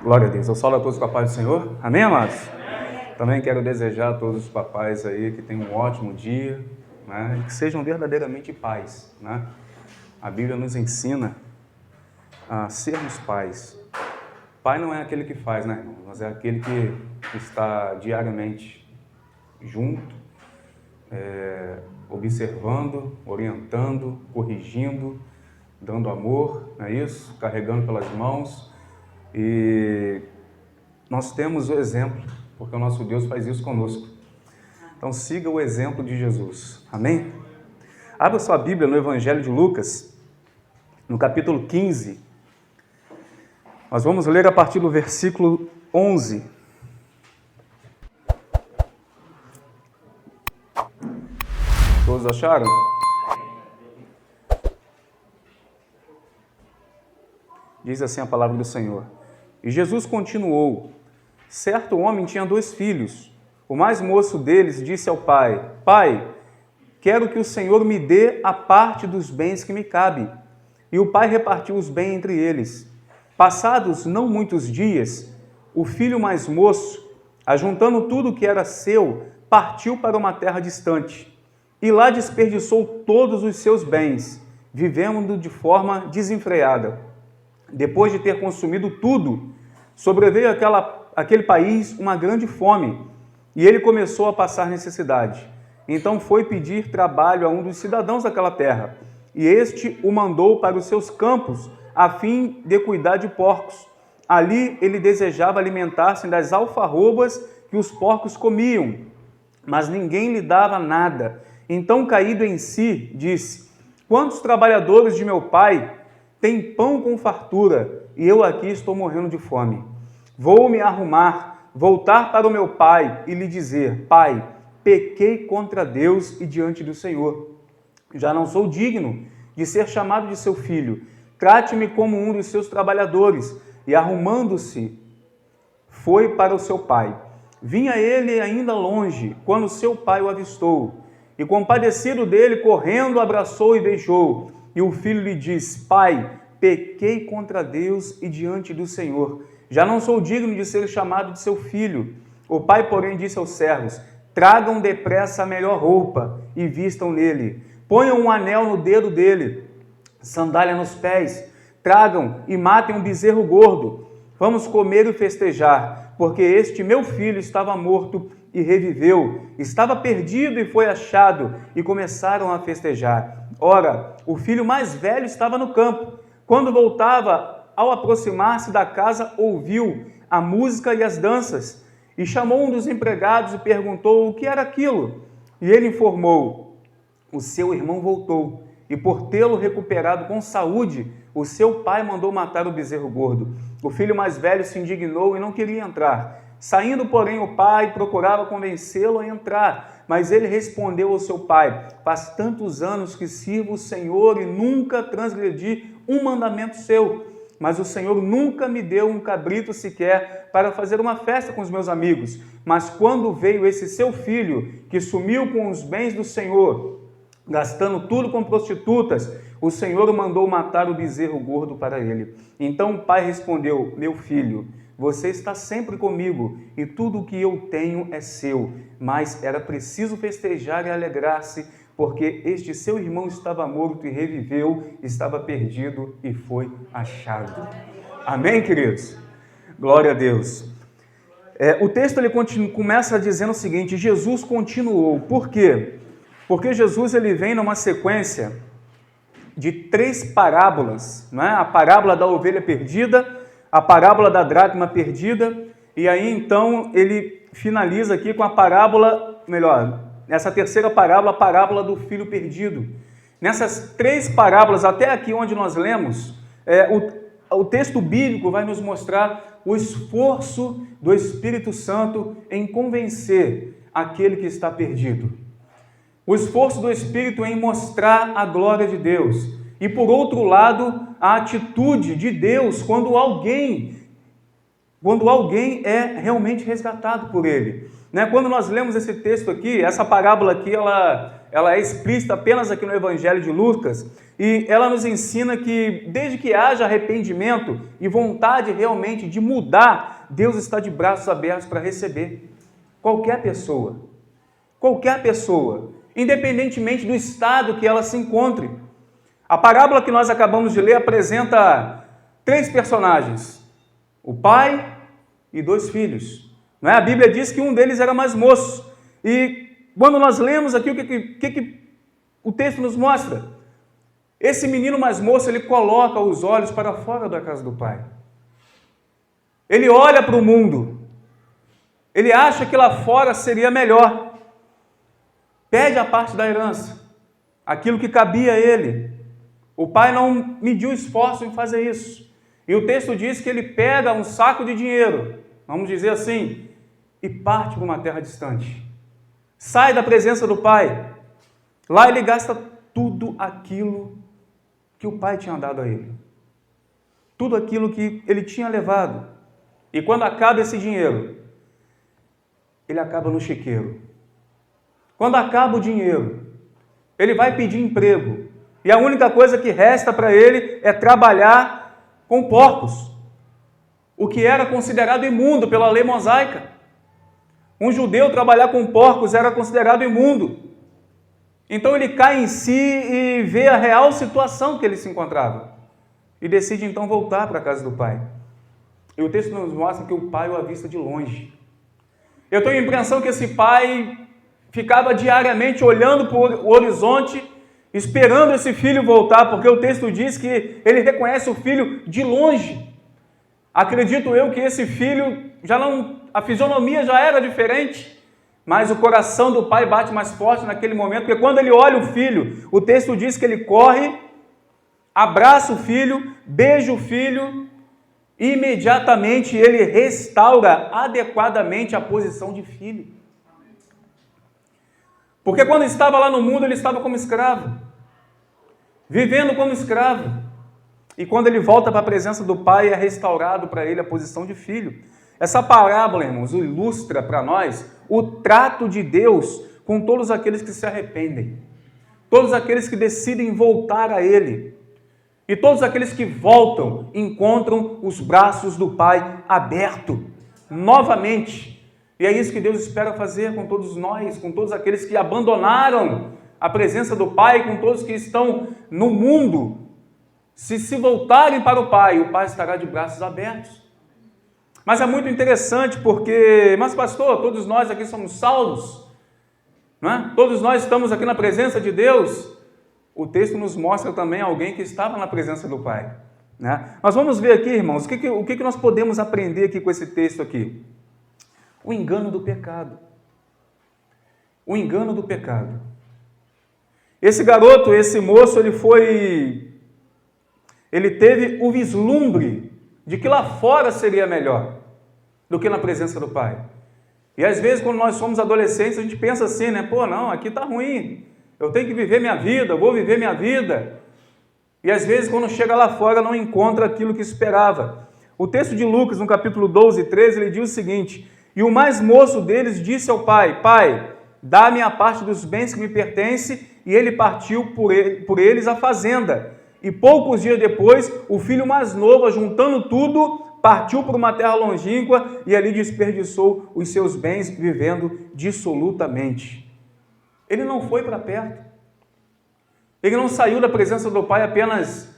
Glória a Deus. Eu saúdo a todos com a paz do Senhor. Amém, amados? Amém. Também quero desejar a todos os papais aí que tenham um ótimo dia, né? E que sejam verdadeiramente pais, né? A Bíblia nos ensina a sermos pais. Pai não é aquele que faz, né, irmão? Mas é aquele que está diariamente junto, observando, orientando, corrigindo, dando amor, não é isso? Carregando pelas mãos. E nós temos o exemplo, porque o nosso Deus faz isso conosco. Então siga o exemplo de Jesus. Amém? Abra sua Bíblia no Evangelho de Lucas, no capítulo 15. Nós vamos ler a partir do versículo 11. Todos acharam? Diz assim a palavra do Senhor. E Jesus continuou: certo homem tinha 2 filhos. O mais moço deles disse ao pai: Pai, quero que o Senhor me dê a parte dos bens que me cabe. E o pai repartiu os bens entre eles. Passados não muitos dias, o filho mais moço, ajuntando tudo o que era seu, partiu para uma terra distante. E lá desperdiçou todos os seus bens, vivendo de forma desenfreada. Depois de ter consumido tudo, sobreveio àquele país uma grande fome, e ele começou a passar necessidade. Então foi pedir trabalho a um dos cidadãos daquela terra, e este o mandou para os seus campos, a fim de cuidar de porcos. Ali ele desejava alimentar-se das alfarrobas que os porcos comiam, mas ninguém lhe dava nada. Então, caído em si, disse: quantos trabalhadores de meu pai têm pão com fartura, e eu aqui estou morrendo de fome? Vou me arrumar, voltar para o meu pai e lhe dizer: Pai, pequei contra Deus e diante do Senhor. Já não sou digno de ser chamado de seu filho. Trate-me como um dos seus trabalhadores. E arrumando-se, foi para o seu pai. Vinha ele ainda longe, quando seu pai o avistou. E compadecido dele, correndo, abraçou e beijou. E o filho lhe disse: Pai, pequei contra Deus e diante do Senhor. Já não sou digno de ser chamado de seu filho. O pai, porém, disse aos servos: tragam depressa a melhor roupa e vistam nele. Ponham um anel no dedo dele, sandália nos pés. Tragam e matem um bezerro gordo. Vamos comer e festejar, porque este meu filho estava morto e reviveu. Estava perdido e foi achado. E começaram a festejar. Ora, o filho mais velho estava no campo. Quando voltava, ao aproximar-se da casa, ouviu a música e as danças. E chamou um dos empregados e perguntou o que era aquilo. E ele informou: o seu irmão voltou, e por tê-lo recuperado com saúde, o seu pai mandou matar o bezerro gordo. O filho mais velho se indignou e não queria entrar. Saindo, porém, o pai procurava convencê-lo a entrar, mas ele respondeu ao seu pai: faz tantos anos que sirvo o Senhor e nunca transgredi um mandamento seu. Mas o Senhor nunca me deu um cabrito sequer para fazer uma festa com os meus amigos. Mas quando veio esse seu filho, que sumiu com os bens do Senhor, gastando tudo com prostitutas, o Senhor mandou matar o bezerro gordo para ele. Então o pai respondeu: meu filho, você está sempre comigo e tudo o que eu tenho é seu. Mas era preciso festejar e alegrar-se, porque este seu irmão estava morto e reviveu, estava perdido e foi achado. Amém, queridos? Glória a Deus. O texto ele começa dizendo o seguinte: Jesus continuou. Por quê? Porque Jesus ele vem numa sequência de 3 parábolas, não é? A parábola da ovelha perdida, a parábola da dracma perdida, e aí então ele finaliza aqui com a parábola, nessa terceira parábola, a parábola do filho perdido. Nessas 3 parábolas, até aqui onde nós lemos, o texto bíblico vai nos mostrar o esforço do Espírito Santo em convencer aquele que está perdido. O esforço do Espírito em mostrar a glória de Deus. E por outro lado, a atitude de Deus quando alguém é realmente resgatado por Ele. Quando nós lemos esse texto aqui, essa parábola aqui, ela é explícita apenas aqui no Evangelho de Lucas, e ela nos ensina que desde que haja arrependimento e vontade realmente de mudar, Deus está de braços abertos para receber qualquer pessoa, independentemente do estado que ela se encontre. A parábola que nós acabamos de ler apresenta 3 personagens, o pai e 2 filhos. Não é? A Bíblia diz que um deles era mais moço, e quando nós lemos aqui, o que o texto nos mostra? Esse menino mais moço, ele coloca os olhos para fora da casa do pai. Ele olha para o mundo. Ele acha que lá fora seria melhor. Pede a parte da herança, aquilo que cabia a ele. O pai não mediu esforço em fazer isso. E o texto diz que ele pega um saco de dinheiro, vamos dizer assim, e parte para uma terra distante. Sai da presença do pai. Lá ele gasta tudo aquilo que o pai tinha dado a ele. Tudo aquilo que ele tinha levado. E quando acaba esse dinheiro, ele acaba no chiqueiro. Quando acaba o dinheiro, ele vai pedir emprego. E a única coisa que resta para ele é trabalhar com porcos. O que era considerado imundo pela lei mosaica. Um judeu trabalhar com porcos era considerado imundo. Então ele cai em si e vê a real situação que ele se encontrava. E decide então voltar para a casa do pai. E o texto nos mostra que o pai o avista de longe. Eu tenho a impressão que esse pai ficava diariamente olhando para o horizonte, esperando esse filho voltar, porque o texto diz que ele reconhece o filho de longe. Acredito eu que esse filho, a fisionomia já era diferente, mas o coração do pai bate mais forte naquele momento, porque quando ele olha o filho, o texto diz que ele corre, abraça o filho, beija o filho, e imediatamente ele restaura adequadamente a posição de filho. Porque quando estava lá no mundo, ele estava como escravo, vivendo como escravo. E quando ele volta para a presença do pai, é restaurado para ele a posição de filho. Essa parábola, irmãos, ilustra para nós o trato de Deus com todos aqueles que se arrependem, todos aqueles que decidem voltar a Ele. E todos aqueles que voltam encontram os braços do Pai abertos novamente. E é isso que Deus espera fazer com todos nós, com todos aqueles que abandonaram a presença do Pai, com todos que estão no mundo. Se voltarem para o Pai estará de braços abertos. Mas é muito interessante porque, mas pastor, todos nós aqui somos salvos, não é? Todos nós estamos aqui na presença de Deus. O texto nos mostra também alguém que estava na presença do Pai, né? Nós vamos ver aqui, irmãos, o que nós podemos aprender aqui com esse texto aqui? O engano do pecado. O engano do pecado. Esse garoto, esse moço, ele teve o vislumbre de que lá fora seria melhor do que na presença do Pai. E às vezes, quando nós somos adolescentes, a gente pensa assim, né? Pô, não, aqui está ruim, eu tenho que viver minha vida, eu vou viver minha vida. E às vezes, quando chega lá fora, não encontra aquilo que esperava. O texto de Lucas, no capítulo 12, 13, ele diz o seguinte: e o mais moço deles disse ao pai: Pai, dá-me a parte dos bens que me pertence, e ele partiu por eles a fazenda. E poucos dias depois, o filho mais novo, juntando tudo, partiu para uma terra longínqua e ali desperdiçou os seus bens, vivendo dissolutamente. Ele não foi para perto. Ele não saiu da presença do Pai apenas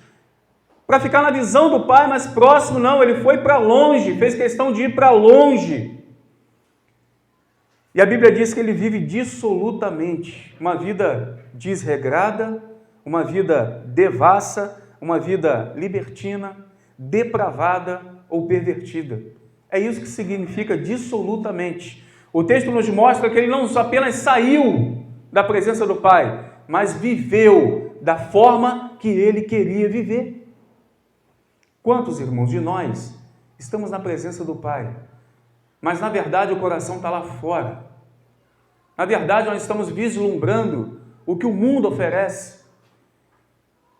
para ficar na visão do Pai, mas próximo, não. Ele foi para longe, fez questão de ir para longe. E a Bíblia diz que ele vive dissolutamente, uma vida desregrada, uma vida devassa, uma vida libertina, depravada ou pervertida. É isso que significa dissolutamente. O texto nos mostra que ele não apenas saiu da presença do Pai, mas viveu da forma que ele queria viver. Quantos, irmãos, de nós estamos na presença do Pai, mas na verdade o coração está lá fora? Na verdade nós estamos vislumbrando o que o mundo oferece.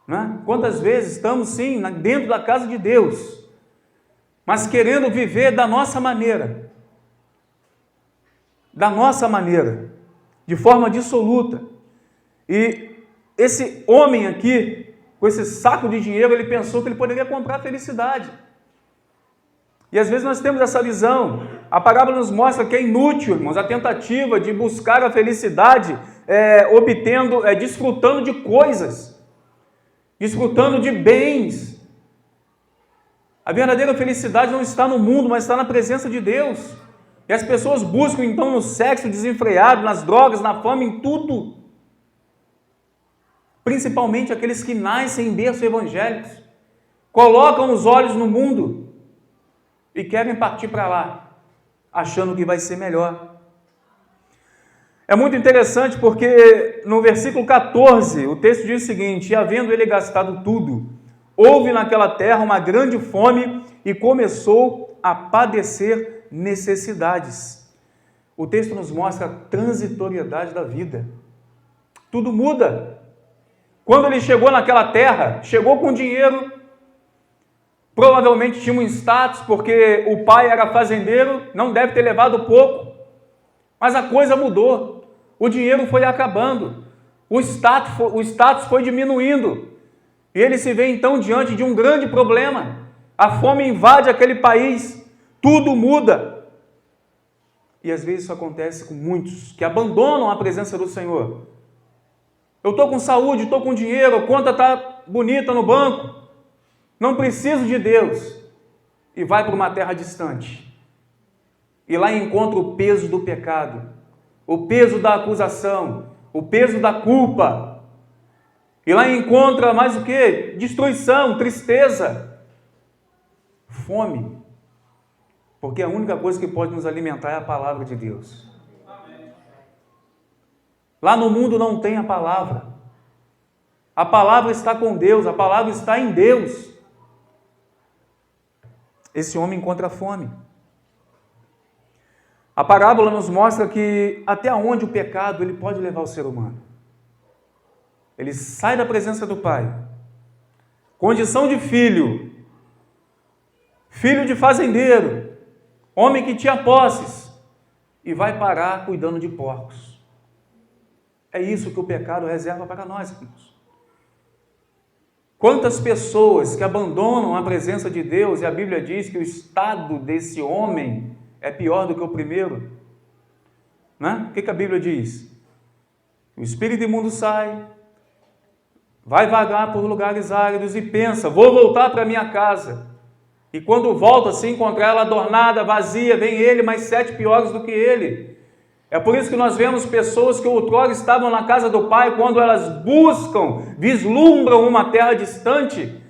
Né? Quantas vezes estamos sim dentro da casa de Deus, mas querendo viver da nossa maneira, de forma dissoluta. E esse homem aqui, com esse saco de dinheiro, ele pensou que ele poderia comprar a felicidade. E às vezes nós temos essa visão. A parábola nos mostra que é inútil, irmãos, a tentativa de buscar a felicidade desfrutando de coisas, desfrutando de bens. A verdadeira felicidade não está no mundo, mas está na presença de Deus. E as pessoas buscam então no sexo desenfreado, nas drogas, na fama, em tudo. Principalmente aqueles que nascem em berços evangélicos, colocam os olhos no mundo e querem partir para lá, achando que vai ser melhor. É muito interessante porque no versículo 14, o texto diz o seguinte: e havendo ele gastado tudo, houve naquela terra uma grande fome e começou a padecer necessidades. O texto nos mostra a transitoriedade da vida. Tudo muda. Quando ele chegou naquela terra, chegou com dinheiro, provavelmente tinha um status, porque o pai era fazendeiro, não deve ter levado pouco, mas a coisa mudou. O dinheiro foi acabando, o status foi diminuindo, e ele se vê então diante de um grande problema. A fome invade aquele país, tudo muda. E às vezes isso acontece com muitos que abandonam a presença do Senhor. Eu estou com saúde, estou com dinheiro, a conta está bonita no banco, não preciso de Deus. E vai para uma terra distante. E lá encontra o peso do pecado, o peso da acusação, o peso da culpa. E lá encontra mais o quê? Destruição, tristeza, fome. Porque a única coisa que pode nos alimentar é a palavra de Deus. Lá no mundo não tem a palavra. A palavra está com Deus, a palavra está em Deus. Esse homem encontra fome. A parábola nos mostra que até onde o pecado ele pode levar o ser humano. Ele sai da presença do Pai, condição de filho, filho de fazendeiro, homem que tinha posses, e vai parar cuidando de porcos. É isso que o pecado reserva para nós, irmãos. Quantas pessoas que abandonam a presença de Deus, e a Bíblia diz que o estado desse homem é pior do que o primeiro. Né? O que a Bíblia diz? O espírito imundo sai, vai vagar por lugares áridos e pensa, vou voltar para minha casa. E quando volta, se encontrar ela adornada, vazia, vem ele, mais 7 piores do que ele. É por isso que nós vemos pessoas que outrora estavam na casa do Pai, quando elas buscam, vislumbram uma terra distante,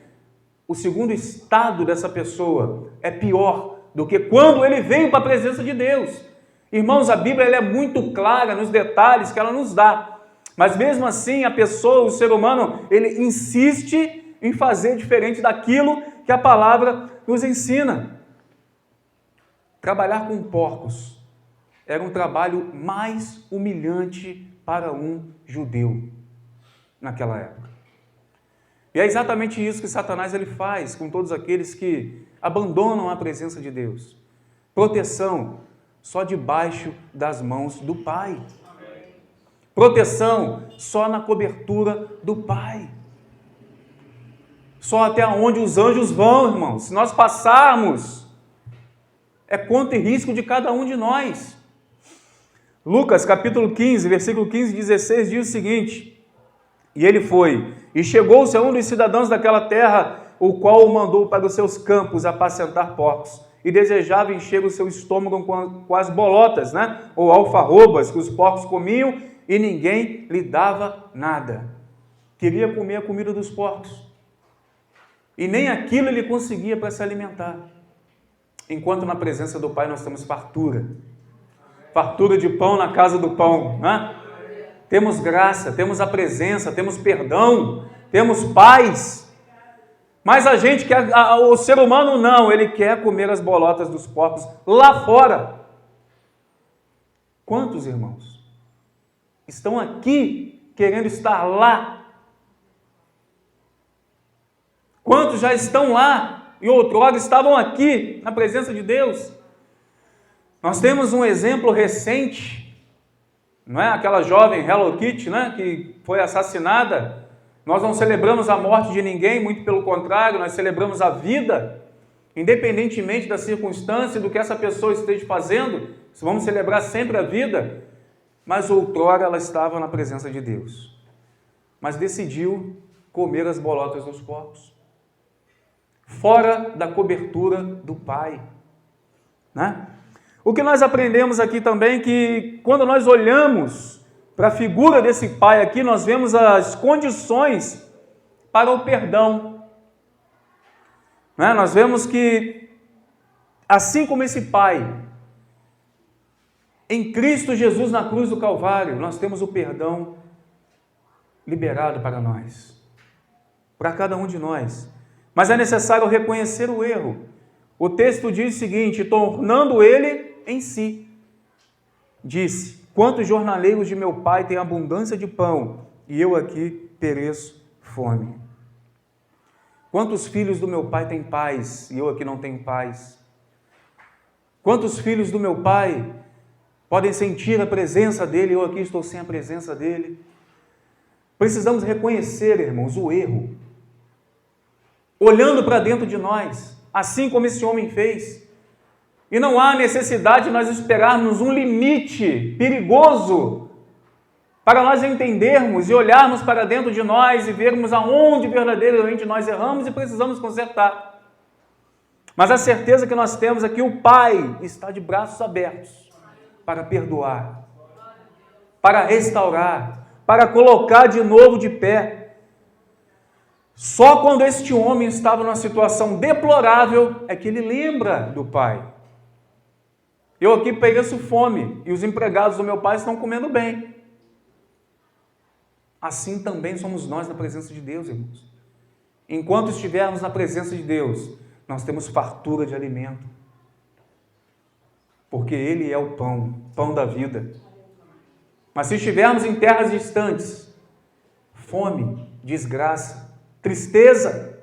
o segundo estado dessa pessoa é pior do que quando ele veio para a presença de Deus. Irmãos, a Bíblia ela é muito clara nos detalhes que ela nos dá, mas mesmo assim a pessoa, o ser humano, ele insiste em fazer diferente daquilo que a palavra nos ensina. Trabalhar com porcos era um trabalho mais humilhante para um judeu naquela época. E é exatamente isso que Satanás ele faz com todos aqueles que abandonam a presença de Deus. Proteção só debaixo das mãos do Pai. Proteção só na cobertura do Pai. Só até onde os anjos vão, irmãos. Se nós passarmos, é conta e risco de cada um de nós. Lucas capítulo 15, versículo 15 e 16 diz o seguinte: e ele foi, e chegou-se a um dos cidadãos daquela terra, o qual o mandou para os seus campos apacentar porcos, e desejava encher o seu estômago com as bolotas, né? Ou alfarrobas que os porcos comiam, e ninguém lhe dava nada. Queria comer a comida dos porcos, e nem aquilo ele conseguia para se alimentar. Enquanto na presença do Pai nós temos fartura. Fartura de pão na casa do pão, né? Temos graça, temos a presença, temos perdão, temos paz. Mas a gente quer, o ser humano não, ele quer comer as bolotas dos porcos lá fora. Quantos irmãos estão aqui querendo estar lá? Quantos já estão lá e outrora estavam aqui na presença de Deus? Nós temos um exemplo recente não é? Aquela jovem Hello Kitty, né? Que foi assassinada. Nós não celebramos a morte de ninguém, muito pelo contrário, nós celebramos a vida, independentemente da circunstância, do que essa pessoa esteja fazendo, vamos celebrar sempre a vida, mas outrora ela estava na presença de Deus, mas decidiu comer as bolotas dos porcos, fora da cobertura do Pai, né? O que nós aprendemos aqui também é que quando nós olhamos para a figura desse pai aqui, nós vemos as condições para o perdão. Né? Nós vemos que, assim como esse pai, em Cristo Jesus na cruz do Calvário, nós temos o perdão liberado para nós, para cada um de nós. Mas é necessário reconhecer o erro. O texto diz o seguinte: tornando ele em si, disse: quantos jornaleiros de meu pai têm abundância de pão, e eu aqui pereço fome. Quantos filhos do meu pai têm paz, e eu aqui não tenho paz? Quantos filhos do meu pai podem sentir a presença dele, e eu aqui estou sem a presença dele? Precisamos reconhecer, irmãos, o erro, olhando para dentro de nós, assim como esse homem fez. E não há necessidade de nós esperarmos um limite perigoso para nós entendermos e olharmos para dentro de nós e vermos aonde verdadeiramente nós erramos e precisamos consertar. Mas a certeza que nós temos é que o Pai está de braços abertos para perdoar, para restaurar, para colocar de novo de pé. Só quando este homem estava numa situação deplorável é que ele lembra do Pai. Eu aqui pereço fome e os empregados do meu pai estão comendo bem. Assim também somos nós na presença de Deus, irmãos. Enquanto estivermos na presença de Deus, nós temos fartura de alimento. Porque Ele é o pão da vida. Mas se estivermos em terras distantes, fome, desgraça, tristeza,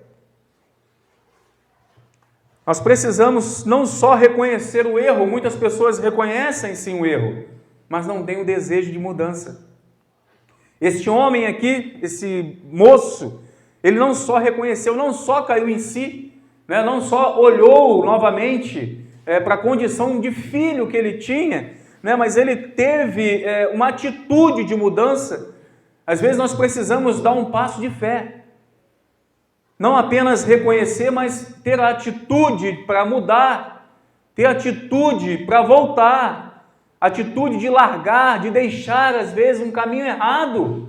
nós precisamos não só reconhecer o erro, muitas pessoas reconhecem sim o erro, mas não têm o desejo de mudança. Este homem aqui, esse moço, ele não só reconheceu, não só caiu em si, né, não só olhou novamente para a condição de filho que ele tinha, né, mas ele teve uma atitude de mudança. Às vezes nós precisamos dar um passo de fé. Não apenas reconhecer, mas ter a atitude para mudar, ter atitude para voltar, atitude de largar, de deixar às vezes um caminho errado.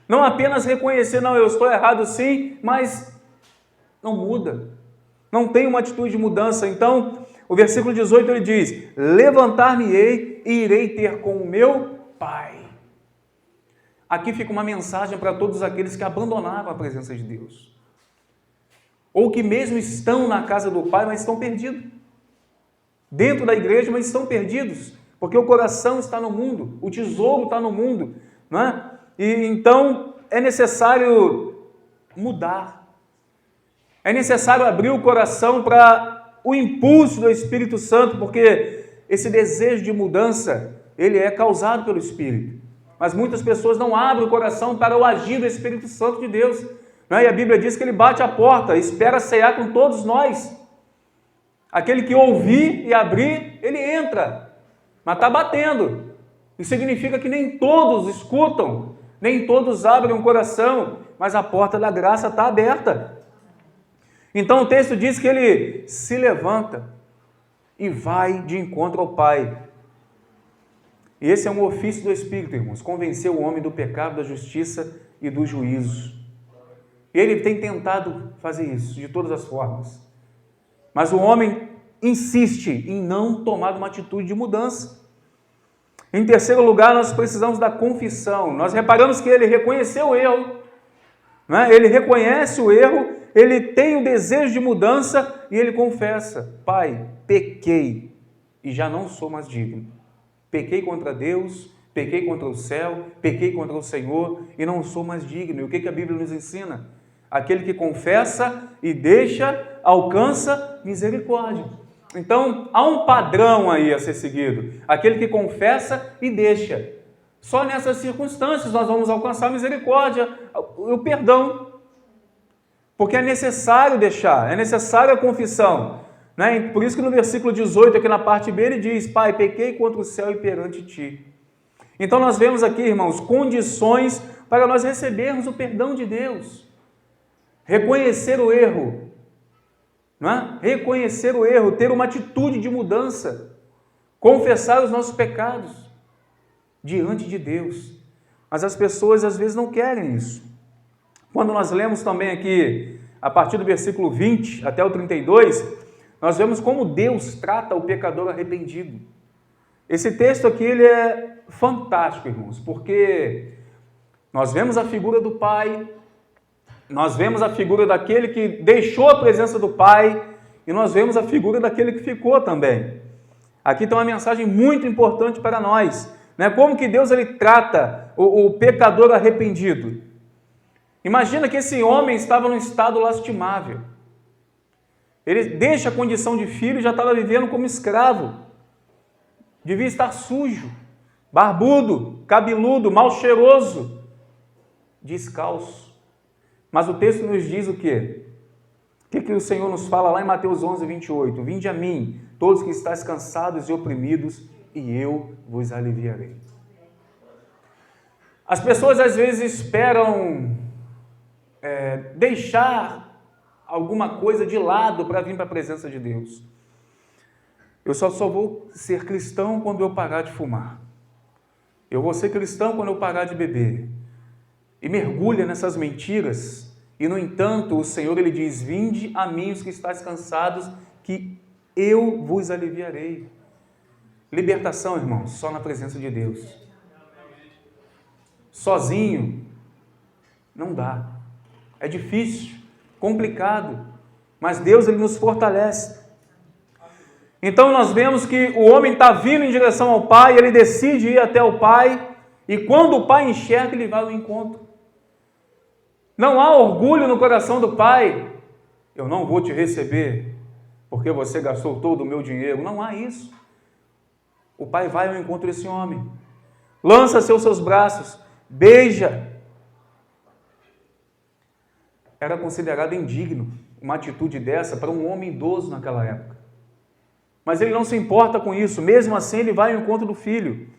Não apenas reconhecer, não, eu estou errado sim, mas não muda. Não tem uma atitude de mudança. Então, o versículo 18 ele diz: levantar-me-ei e irei ter com o meu Pai. Aqui fica uma mensagem para todos aqueles que abandonaram a presença de Deus, ou que mesmo estão na casa do Pai, mas estão perdidos. Dentro da igreja, mas estão perdidos, porque o coração está no mundo, o tesouro está no mundo, não é? E então é necessário mudar. É necessário abrir o coração para o impulso do Espírito Santo, porque esse desejo de mudança, ele é causado pelo Espírito. Mas muitas pessoas não abrem o coração para o agir do Espírito Santo de Deus. E a Bíblia diz que ele bate a porta, espera cear com todos nós. Aquele que ouvir e abrir, ele entra, mas está batendo. Isso significa que nem todos escutam, nem todos abrem o coração, mas a porta da graça está aberta. Então o texto diz que ele se levanta e vai de encontro ao Pai. E esse é um ofício do Espírito, irmãos, convencer o homem do pecado, da justiça e do juízo. Ele tem tentado fazer isso de todas as formas. Mas o homem insiste em não tomar uma atitude de mudança. Em terceiro lugar, nós precisamos da confissão. Nós reparamos que ele reconheceu o erro, né? Ele reconhece o erro, ele tem o desejo de mudança e ele confessa: Pai, pequei e já não sou mais digno. Pequei contra Deus, pequei contra o céu, pequei contra o Senhor e não sou mais digno. E o que a Bíblia nos ensina? Aquele que confessa e deixa, alcança misericórdia. Então, há um padrão aí a ser seguido. Aquele que confessa e deixa. Só nessas circunstâncias nós vamos alcançar a misericórdia, o perdão. Porque é necessário deixar, é necessária a confissão. Né? Por isso que no versículo 18, aqui na parte B, ele diz: Pai, pequei contra o céu e perante ti. Então nós vemos aqui, irmãos, condições para nós recebermos o perdão de Deus. Reconhecer o erro. Não é? Reconhecer o erro, ter uma atitude de mudança. Confessar os nossos pecados diante de Deus. Mas as pessoas às vezes não querem isso. Quando nós lemos também aqui, a partir do versículo 20 até o 32, nós vemos como Deus trata o pecador arrependido. Esse texto aqui ele é fantástico, irmãos, porque nós vemos a figura do Pai, nós vemos a figura daquele que deixou a presença do Pai e nós vemos a figura daquele que ficou também. Aqui tem uma mensagem muito importante para nós. Né? Como que Deus ele trata o pecador arrependido? Imagina que esse homem estava num estado lastimável. Ele deixa a condição de filho e já estava vivendo como escravo. Devia estar sujo, barbudo, cabeludo, mal cheiroso, descalço. Mas o texto nos diz o quê? O que o Senhor nos fala lá em Mateus 11, 28? Vinde a mim, todos que estáis cansados e oprimidos, e eu vos aliviarei. As pessoas às vezes esperam deixar alguma coisa de lado para vir para a presença de Deus. Eu só vou ser cristão quando eu parar de fumar. Eu vou ser cristão quando eu parar de beber. E mergulha nessas mentiras. E, no entanto, o Senhor ele diz: vinde a mim os que estáis cansados, que eu vos aliviarei. Libertação, irmãos, só na presença de Deus. Sozinho, não dá. É difícil, complicado, mas Deus ele nos fortalece. Então nós vemos que o homem está vindo em direção ao Pai, ele decide ir até o Pai, e quando o Pai enxerga, ele vai ao encontro. Não há orgulho no coração do Pai. Eu não vou te receber, porque você gastou todo o meu dinheiro. Não há isso. O Pai vai ao encontro desse homem, lança-se aos seus braços, beija. Era considerado indigno uma atitude dessa para um homem idoso naquela época. Mas ele não se importa com isso, mesmo assim ele vai ao encontro do filho.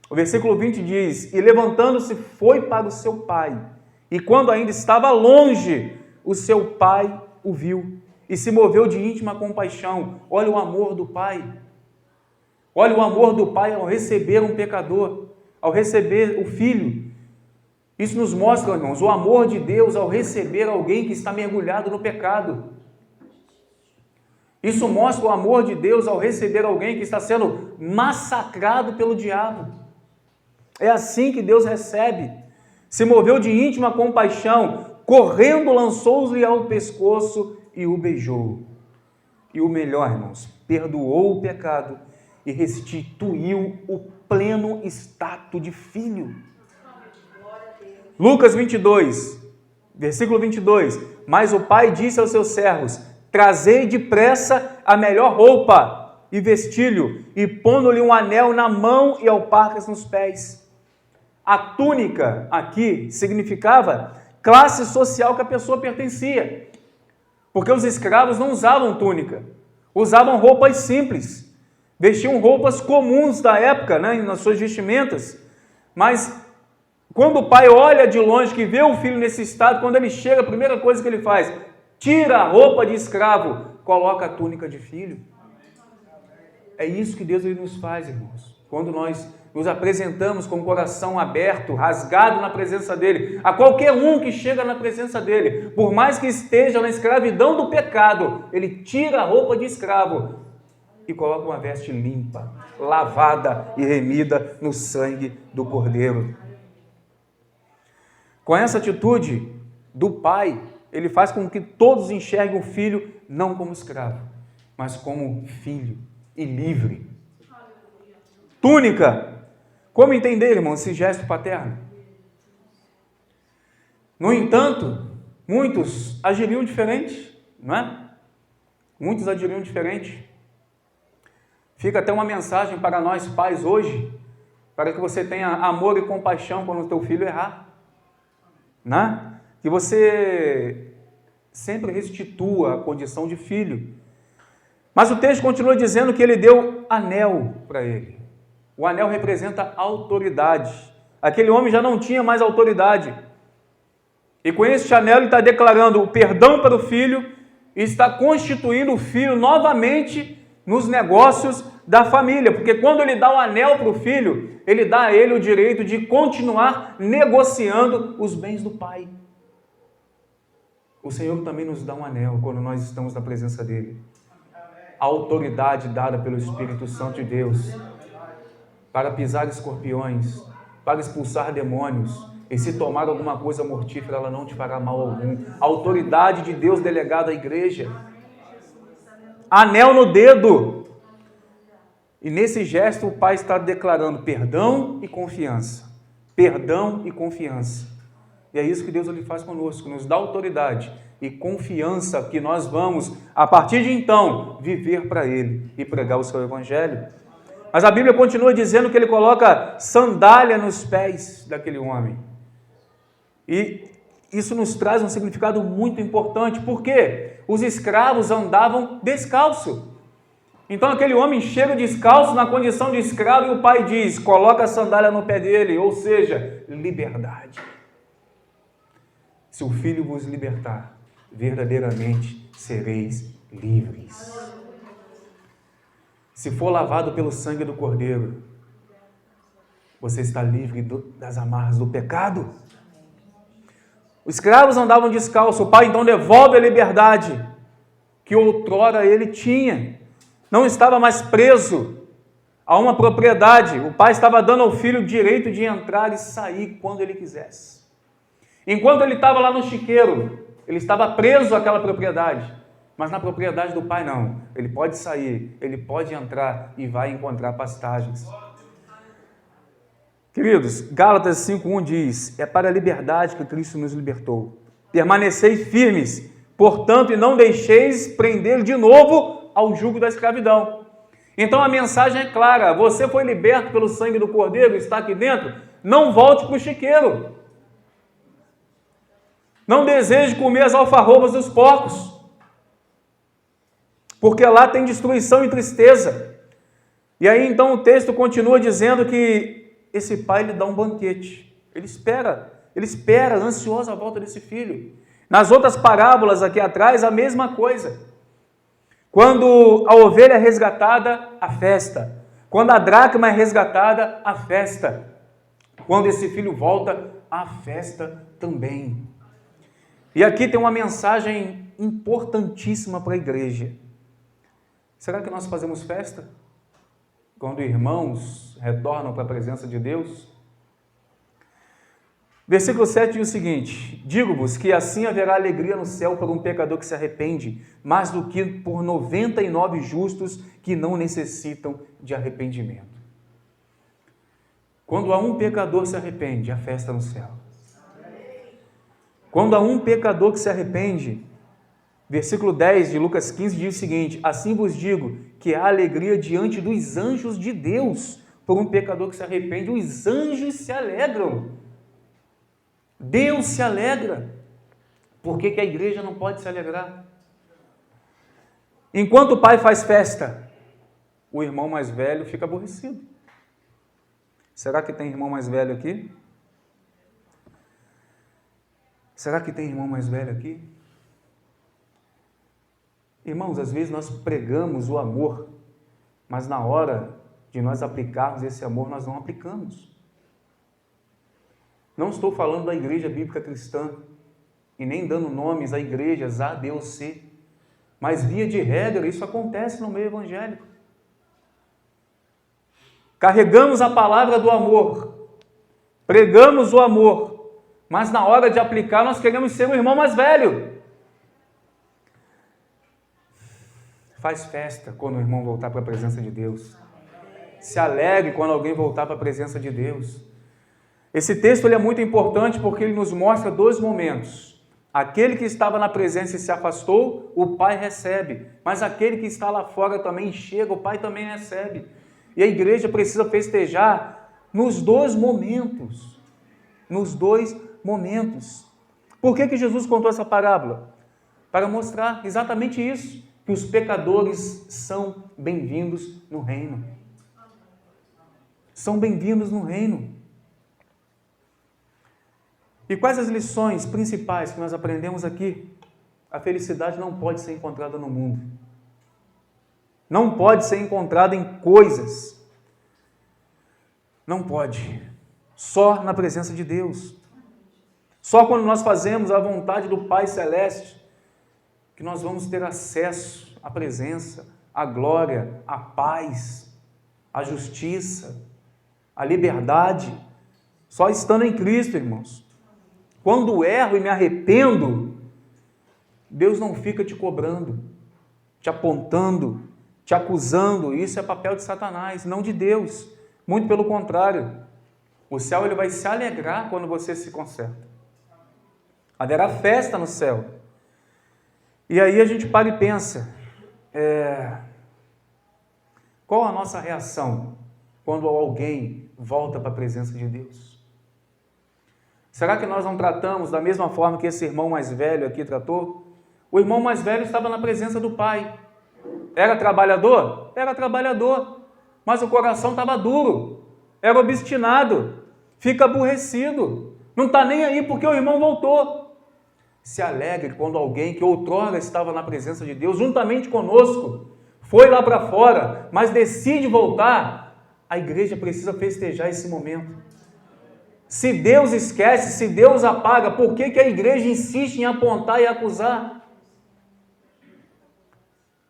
O versículo 20 diz: e levantando-se foi para o seu pai, e quando ainda estava longe, o seu pai o viu, e se moveu de íntima compaixão. Olha o amor do pai. Olha o amor do pai ao receber um pecador, ao receber o filho. Isso nos mostra, irmãos, o amor de Deus ao receber alguém que está mergulhado no pecado. Isso mostra o amor de Deus ao receber alguém que está sendo massacrado pelo diabo. É assim que Deus recebe. Se moveu de íntima compaixão, correndo lançou-lhe ao pescoço e o beijou. E o melhor, irmãos, perdoou o pecado e restituiu o pleno status de filho. Lucas 22, versículo 22. Mas o pai disse aos seus servos: trazei depressa a melhor roupa e vestilho, e pondo-lhe um anel na mão e alparcas nos pés. A túnica aqui significava classe social que a pessoa pertencia, porque os escravos não usavam túnica, usavam roupas simples, vestiam roupas comuns da época, né, nas suas vestimentas. Mas quando o pai olha de longe, que vê o filho nesse estado, quando ele chega, a primeira coisa que ele faz: tira a roupa de escravo, coloca a túnica de filho. É isso que Deus ele nos faz, irmãos. Quando nós nos apresentamos com o coração aberto, rasgado na presença dele, a qualquer um que chega na presença dele, por mais que esteja na escravidão do pecado, ele tira a roupa de escravo e coloca uma veste limpa, lavada e remida no sangue do Cordeiro. Com essa atitude do pai, ele faz com que todos enxerguem o filho não como escravo, mas como filho e livre. Túnica. Como entender, irmão, esse gesto paterno? No entanto, muitos agiriam diferente, não é? Muitos agiriam diferente. Fica até uma mensagem para nós pais hoje, para que você tenha amor e compaixão quando o teu filho errar, né? Que você sempre restitua a condição de filho. Mas o texto continua dizendo que ele deu anel para ele. O anel representa autoridade. Aquele homem já não tinha mais autoridade. E com este anel ele está declarando o perdão para o filho e está constituindo o filho novamente nos negócios da família. Porque quando ele dá o anel para o filho, ele dá a ele o direito de continuar negociando os bens do pai. O Senhor também nos dá um anel quando nós estamos na presença dele. A autoridade dada pelo Espírito Santo de Deus para pisar escorpiões, para expulsar demônios, e se tomar alguma coisa mortífera, ela não te fará mal algum. A autoridade de Deus delegada à igreja. Anel no dedo. E nesse gesto o Pai está declarando perdão e confiança. Perdão e confiança. E é isso que Deus ele faz conosco, nos dá autoridade e confiança que nós vamos, a partir de então, viver para Ele e pregar o seu Evangelho. Mas a Bíblia continua dizendo que Ele coloca sandália nos pés daquele homem. E isso nos traz um significado muito importante, porque os escravos andavam descalço. Então aquele homem chega descalço na condição de escravo e o pai diz, coloca a sandália no pé dele, ou seja, liberdade. Se o Filho vos libertar, verdadeiramente sereis livres. Se for lavado pelo sangue do Cordeiro, você está livre das amarras do pecado. Os escravos andavam descalços, o pai então devolve a liberdade que outrora ele tinha. Não estava mais preso a uma propriedade, o pai estava dando ao filho o direito de entrar e sair quando ele quisesse. Enquanto ele estava lá no chiqueiro, ele estava preso àquela propriedade, mas na propriedade do pai não. Ele pode sair, ele pode entrar e vai encontrar pastagens. Queridos, Gálatas 5:1 diz, é para a liberdade que Cristo nos libertou. Permaneceis firmes, portanto, e não deixeis prender de novo ao jugo da escravidão. Então a mensagem é clara, você foi liberto pelo sangue do Cordeiro, está aqui dentro, não volte para o chiqueiro. Não deseje comer as alfarrobas dos porcos, porque lá tem destruição e tristeza. E aí então o texto continua dizendo que esse pai lhe dá um banquete. Ele espera ansioso a volta desse filho. Nas outras parábolas aqui atrás, a mesma coisa. Quando a ovelha é resgatada, a festa. Quando a dracma é resgatada, a festa. Quando esse filho volta, a festa também. E aqui tem uma mensagem importantíssima para a igreja. Será que nós fazemos festa? Quando irmãos retornam para a presença de Deus? Versículo 7 diz o seguinte, digo-vos que assim haverá alegria no céu por um pecador que se arrepende, mais do que por 99 justos que não necessitam de arrependimento. Quando há um pecador se arrepende, há festa no céu. Quando há um pecador que se arrepende, versículo 10 de Lucas 15 diz o seguinte, assim vos digo que há alegria diante dos anjos de Deus por um pecador que se arrepende, os anjos se alegram. Deus se alegra. Por que a igreja não pode se alegrar? Enquanto o pai faz festa, o irmão mais velho fica aborrecido. Será que tem irmão mais velho aqui? Será que tem irmão mais velho aqui? Irmãos, às vezes nós pregamos o amor, mas na hora de nós aplicarmos esse amor, nós não aplicamos. Não estou falando da igreja bíblica cristã, e nem dando nomes a igrejas A, B ou C, mas via de regra, isso acontece no meio evangélico. Carregamos a palavra do amor, pregamos o amor, mas na hora de aplicar nós queremos ser o irmão mais velho. Faz festa quando o irmão voltar para a presença de Deus. Se alegre quando alguém voltar para a presença de Deus. Esse texto ele é muito importante porque ele nos mostra dois momentos. Aquele que estava na presença e se afastou, o Pai recebe. Mas aquele que está lá fora também chega, o Pai também recebe. E a igreja precisa festejar Nos dois momentos. Nos dois momentos. Por que Jesus contou essa parábola? Para mostrar exatamente isso, que os pecadores são bem-vindos no reino. São bem-vindos no reino. E quais as lições principais que nós aprendemos aqui? A felicidade não pode ser encontrada no mundo. Não pode ser encontrada em coisas. Não pode. Só na presença de Deus. Só quando nós fazemos a vontade do Pai Celeste que nós vamos ter acesso à presença, à glória, à paz, à justiça, à liberdade. Só estando em Cristo, irmãos. Quando erro e me arrependo, Deus não fica te cobrando, te apontando, te acusando. Isso é papel de Satanás, não de Deus. Muito pelo contrário. O céu ele vai se alegrar quando você se conserta. Haverá festa no céu. E aí a gente para e pensa, qual a nossa reação quando alguém volta para a presença de Deus? Será que nós não tratamos da mesma forma que esse irmão mais velho aqui tratou? O irmão mais velho estava na presença do Pai. Era trabalhador? Era trabalhador. Mas o coração estava duro. Era obstinado. Fica aborrecido. Não está nem aí porque o irmão voltou. Se alegre quando alguém que outrora estava na presença de Deus, juntamente conosco, foi lá para fora, mas decide voltar. A igreja precisa festejar esse momento. Se Deus esquece, se Deus apaga, por que a igreja insiste em apontar e acusar?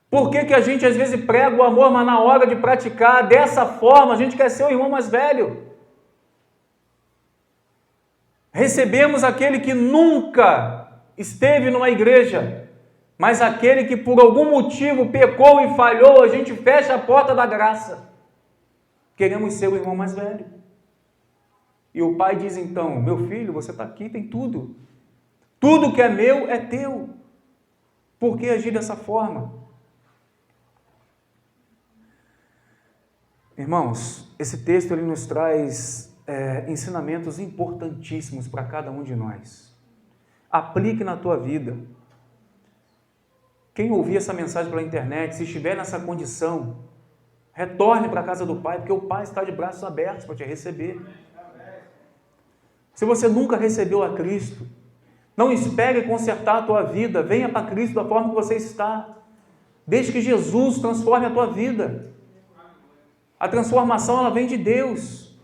Por que a gente às vezes prega o amor, mas na hora de praticar dessa forma, a gente quer ser o irmão mais velho? Recebemos aquele que nunca esteve numa igreja, mas aquele que por algum motivo pecou e falhou, a gente fecha a porta da graça. Queremos ser o irmão mais velho. E o pai diz então, meu filho, você está aqui, tem tudo. Tudo que é meu é teu. Por que agir dessa forma? Irmãos, esse texto ele nos traz ensinamentos importantíssimos para cada um de nós. Aplique na tua vida. Quem ouvir essa mensagem pela internet, se estiver nessa condição, retorne para a casa do Pai, porque o Pai está de braços abertos para te receber. Se você nunca recebeu a Cristo, não espere consertar a tua vida, venha para Cristo da forma que você está. Deixe que Jesus transforme a tua vida. A transformação ela vem de Deus.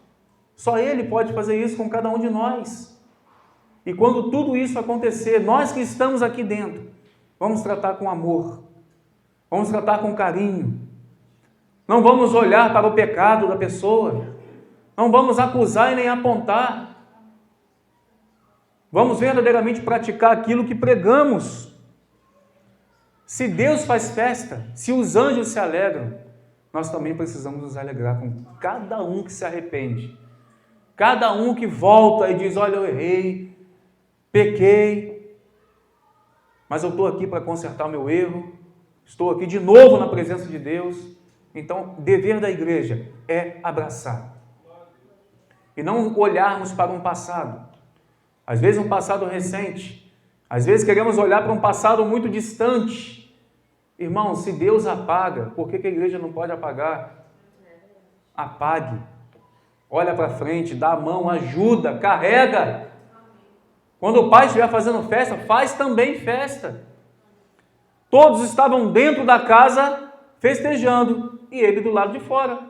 Só Ele pode fazer isso com cada um de nós. E quando tudo isso acontecer, nós que estamos aqui dentro, vamos tratar com amor, vamos tratar com carinho, não vamos olhar para o pecado da pessoa, não vamos acusar e nem apontar, vamos verdadeiramente praticar aquilo que pregamos. Se Deus faz festa, se os anjos se alegram, nós também precisamos nos alegrar com cada um que se arrepende, cada um que volta e diz, olha, eu errei, pequei, mas eu estou aqui para consertar o meu erro, estou aqui de novo na presença de Deus. Então, dever da igreja é abraçar e não olharmos para um passado, às vezes um passado recente, às vezes queremos olhar para um passado muito distante. Irmão, se Deus apaga, por que a igreja não pode apagar? Apague, olha para frente, dá a mão, ajuda, carrega. Quando o pai estiver fazendo festa, faz também festa. Todos estavam dentro da casa festejando e ele do lado de fora.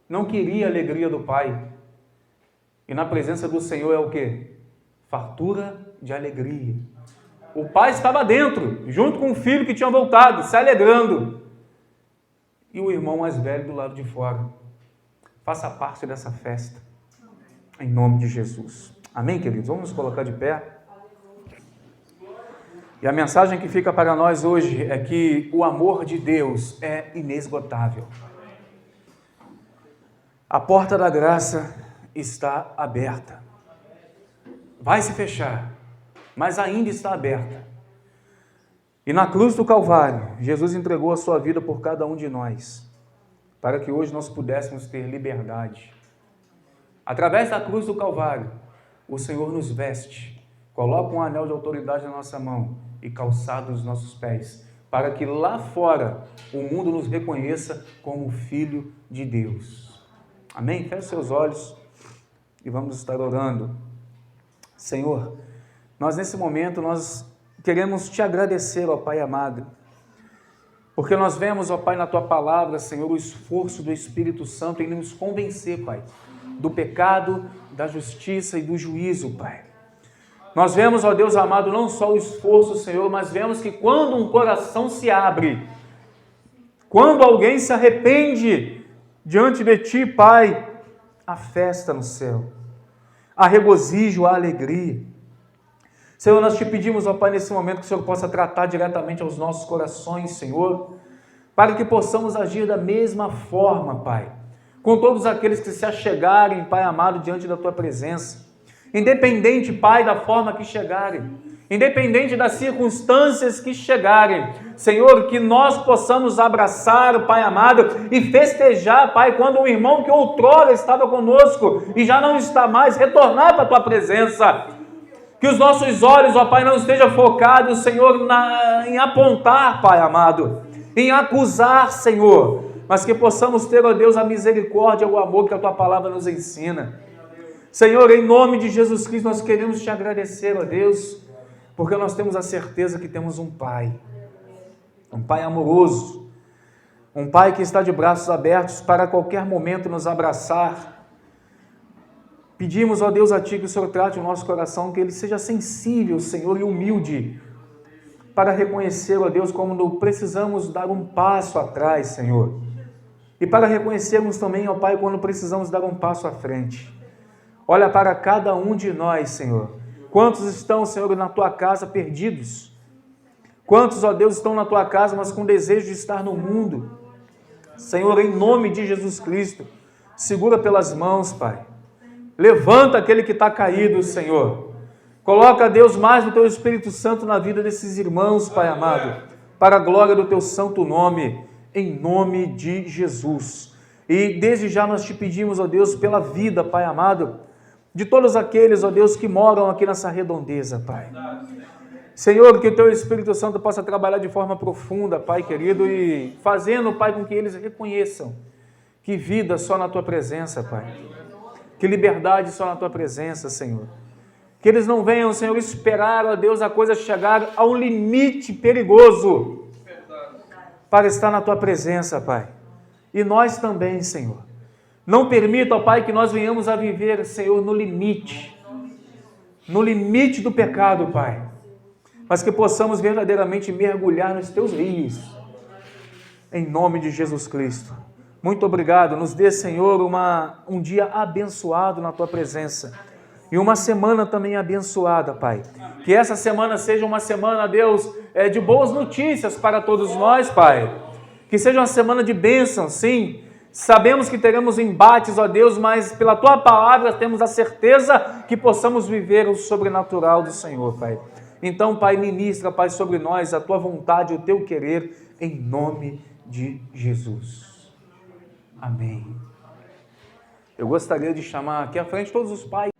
Não queria a alegria do pai. E na presença do Senhor é o quê? Fartura de alegria. O pai estava dentro, junto com o filho que tinha voltado, se alegrando. E o irmão mais velho do lado de fora. Faça parte dessa festa. Em nome de Jesus. Amém, queridos? Vamos nos colocar de pé. E a mensagem que fica para nós hoje é que o amor de Deus é inesgotável. A porta da graça está aberta. Vai se fechar, mas ainda está aberta. E na cruz do Calvário, Jesus entregou a sua vida por cada um de nós, para que hoje nós pudéssemos ter liberdade. Através da cruz do Calvário, o Senhor nos veste, coloca um anel de autoridade na nossa mão e calçado nos nossos pés, para que lá fora o mundo nos reconheça como filho de Deus. Amém? Feche seus olhos e vamos estar orando. Senhor, nós nesse momento, nós queremos te agradecer, ó Pai amado, porque nós vemos, ó Pai, na Tua palavra, Senhor, o esforço do Espírito Santo em nos convencer, Pai, do pecado, da justiça e do juízo, Pai. Nós vemos, ó Deus amado, não só o esforço, Senhor, mas vemos que quando um coração se abre, quando alguém se arrepende diante de Ti, Pai, há festa no céu, há regozijo, há alegria. Senhor, nós te pedimos, ó Pai, nesse momento que o Senhor possa tratar diretamente aos nossos corações, Senhor, para que possamos agir da mesma forma, Pai, com todos aqueles que se achegarem, Pai amado, diante da Tua presença. Independente, Pai, da forma que chegarem, independente das circunstâncias que chegarem, Senhor, que nós possamos abraçar, Pai amado, e festejar, Pai, quando um irmão que outrora estava conosco e já não está mais, retornar para a Tua presença. Que os nossos olhos, ó Pai, não estejam focados, Senhor, em apontar, Pai amado, em acusar, Senhor, mas que possamos ter, ó Deus, a misericórdia e o amor que a Tua palavra nos ensina. Senhor, em nome de Jesus Cristo, nós queremos te agradecer, ó Deus, porque nós temos a certeza que temos um Pai amoroso, um Pai que está de braços abertos para a qualquer momento nos abraçar. Pedimos, ó Deus, a Ti que o Senhor trate o nosso coração, que ele seja sensível, Senhor, e humilde, para reconhecer, ó Deus, como precisamos dar um passo atrás, Senhor, e para reconhecermos também, ó Pai, quando precisamos dar um passo à frente. Olha para cada um de nós, Senhor. Quantos estão, Senhor, na Tua casa perdidos? Quantos, ó Deus, estão na Tua casa, mas com desejo de estar no mundo? Senhor, em nome de Jesus Cristo, segura pelas mãos, Pai. Levanta aquele que está caído, Senhor. Coloca, Deus, mais do Teu Espírito Santo na vida desses irmãos, Pai amado, para a glória do Teu santo nome, em nome de Jesus. E desde já nós te pedimos, ó Deus, pela vida, Pai amado, de todos aqueles, ó Deus, que moram aqui nessa redondeza, Pai. Senhor, que o Teu Espírito Santo possa trabalhar de forma profunda, Pai querido, e fazendo, Pai, com que eles reconheçam que vida só na Tua presença, Pai. Que liberdade só na Tua presença, Senhor. Que eles não venham, Senhor, esperar, ó Deus, a coisa chegar a um limite perigoso para estar na Tua presença, Pai. E nós também, Senhor. Não permita, ó Pai, que nós venhamos a viver, Senhor, no limite do pecado, Pai. Mas que possamos verdadeiramente mergulhar nos Teus rios. Em nome de Jesus Cristo. Muito obrigado. Nos dê, Senhor, um dia abençoado na Tua presença. E uma semana também abençoada, Pai. Que essa semana seja uma semana, Deus, de boas notícias para todos nós, Pai. Que seja uma semana de bênção, sim. Sabemos que teremos embates, ó Deus, mas pela Tua palavra temos a certeza que possamos viver o sobrenatural do Senhor, Pai. Então, Pai, ministra, Pai, sobre nós a Tua vontade, o Teu querer, em nome de Jesus. Amém. Eu gostaria de chamar aqui à frente todos os pais.